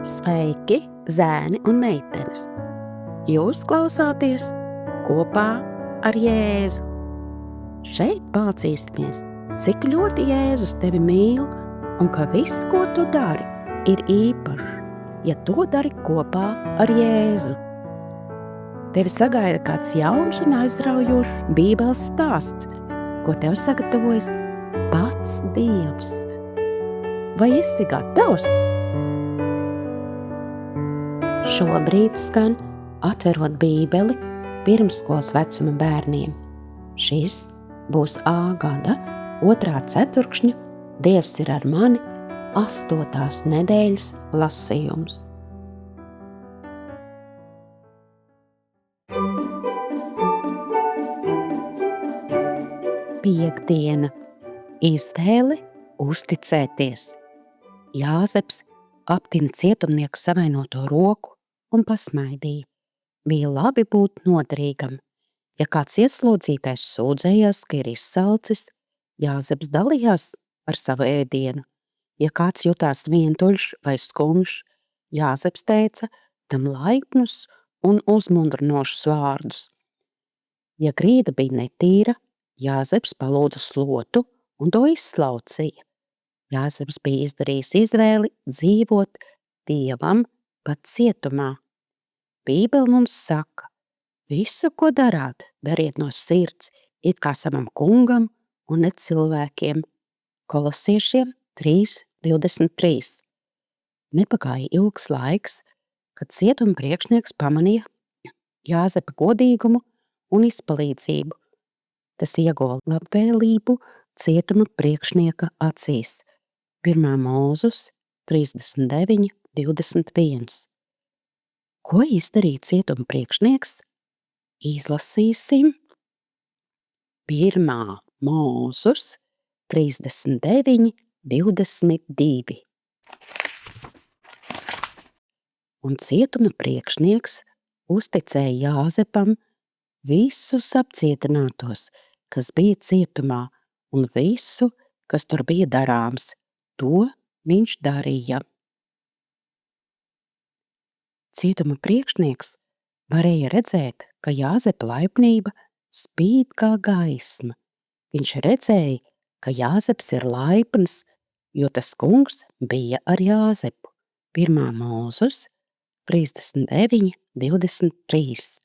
Sveiki, zēni un meitenes! Jūs klausāties kopā ar Jēzu. Šeit mācīsimies, cik ļoti Jēzus tevi mīl un ka viss, ko tu dari, ir īpašs, ja to dari kopā ar Jēzu. Tevi sagaida kāds jauns un aizraujošs Bībeles stāsts, ko tev sagatavojis pats Dievs. Vai esi gatavs? Šobrīd skan atverot Bībeli pirmskolas vecuma bērniem. Šis būs A gada 2. ceturkšņa Dievs ir ar mani 8. nedēļas lasījums. Piektdiena. Izvēle uzticēties. Jāzeps aptina cietumnieku savainoto roku un pasmaidīja. Bija labi būt noderīgam. Ja kāds ieslodzītais sūdzējās, ka ir izsalcis, Jāzeps dalījās ar savu ēdienu. Ja kāds jutās vientuļš vai skumjš, Jāzeps teica tam laipnus un uzmundrinošus vārdus. Ja grīda bija netīra, Jāzeps palūdza slotu un to izslaucīja. Jāzeps bija izdarījis izvēli dzīvot Dievam pat cietumā. Bībele mums saka, visu, ko darāt, dariet no sirds, it kā savam kungam un ne cilvēkiem. Kolosiešiem 3:23. Nepagāja ilgs laiks, kad cietuma priekšnieks pamanīja Jāzepa godīgumu un izpalīdzību. Tas ieguva labvēlību cietuma priekšnieka acīs. 1. Mūzus 39:21. Ko izdarīja cietuma priekšnieks? Izlasīsim 1. Mūzus 39:22. Un cietuma priekšnieks uzticēja Jāzepam visus apcietinātos, kas bija cietumā, un visu, kas tur bija darāms, to viņš darīja. Cietuma priekšnieks varēja redzēt, ka Jāzepa laipnība spīd kā gaisma. Viņš redzēja, ka Jāzeps ir laipns, jo tas kungs bija ar Jāzepu. 1. Mūzus 39:23.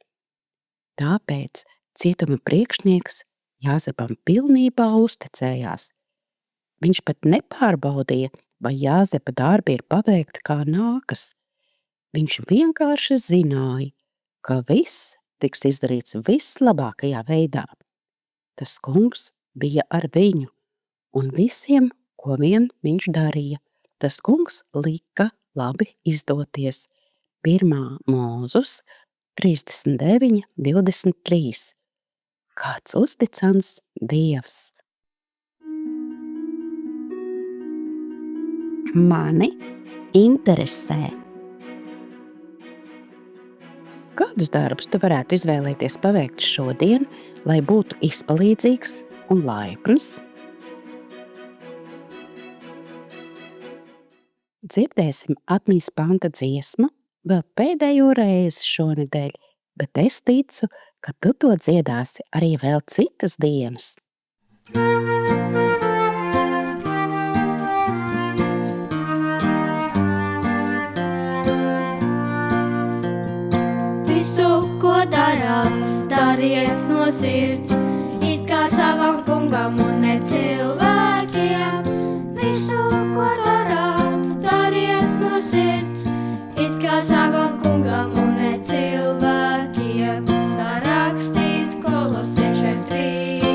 Tāpēc cietuma priekšnieks Jāzepam pilnībā uzticējās. Viņš pat nepārbaudīja, vai Jāzepa darbi ir paveikti kā nākas. Viņš vienkārši zināja, ka viss tiks izdarīts vislabākajā veidā. Tas kungs bija ar viņu, un visiem, ko vien viņš darīja, tas kungs lika labi izdoties. 1. Mūzus 39:23. Kāds uzticams Dievs! Mani interesē. Kādus darbus tu varētu izvēlēties paveikt šodien, lai būtu izpalīdzīgs un laipns? Dzirdēsim atmiņas panta dziesmu vēl pēdējo reizi šonedēļ, bet es ticu, ka tu to dziedāsi arī vēl citas dienas. Visu, ko darāt, dariet no sirds, it kā savam kungam un ne cilvēkiem. Visu, ko darāt, dariet no sirds, it kā savam kungam un ne cilvēkiem. Tā rakstīts Kolosiešiem 3:23.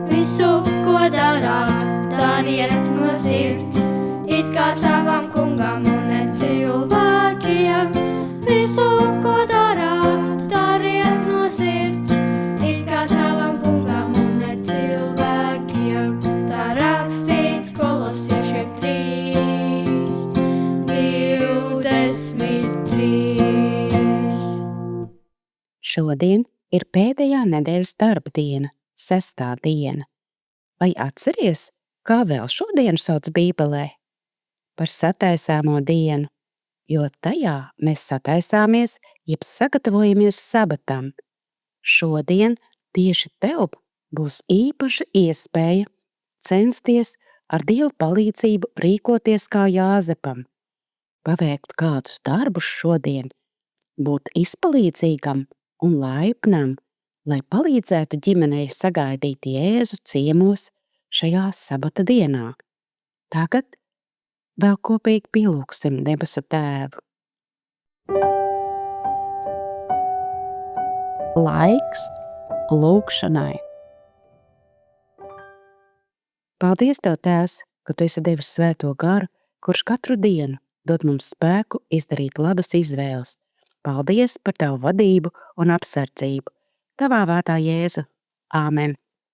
Visu, ko darāt, dariet no sirds, it kā savam kungam un ne cilvēkiem. Visu, ko darāt, dariet no sirds, it kā savam kungam un ne cilvēkiem. Tā rakstīts Kolosiešiem 3:23. Šodien ir pēdējā nedēļas darba diena, 6. diena. Vai atceries, kā vēl šodienu sauc Bībelē? Par sataisāmo dienu, jo tajā mēs sataisāmies, jeb sagatavojamies sabatam. Šodien tieši tev būs īpaša iespēja censties ar Dieva palīdzību rīkoties kā Jāzepam, paveikt kādus darbus šodien, būt izpalīdzīgam un laipnam, lai palīdzētu ģimenei sagaidīt Jēzu ciemos šajā sabata dienā. Tagad vēl kopīgi pielūgsim debesu Tēvu. Laiks lūgšanai. Paldies Tev, Tēvs, ka Tu esi devis Svēto garu, kurš katru dienu dod mums spēku izdarīt labas izvēles. Paldies par Tavu vadību un apsardzību. Tavā vārdā Jēzu. Āmen.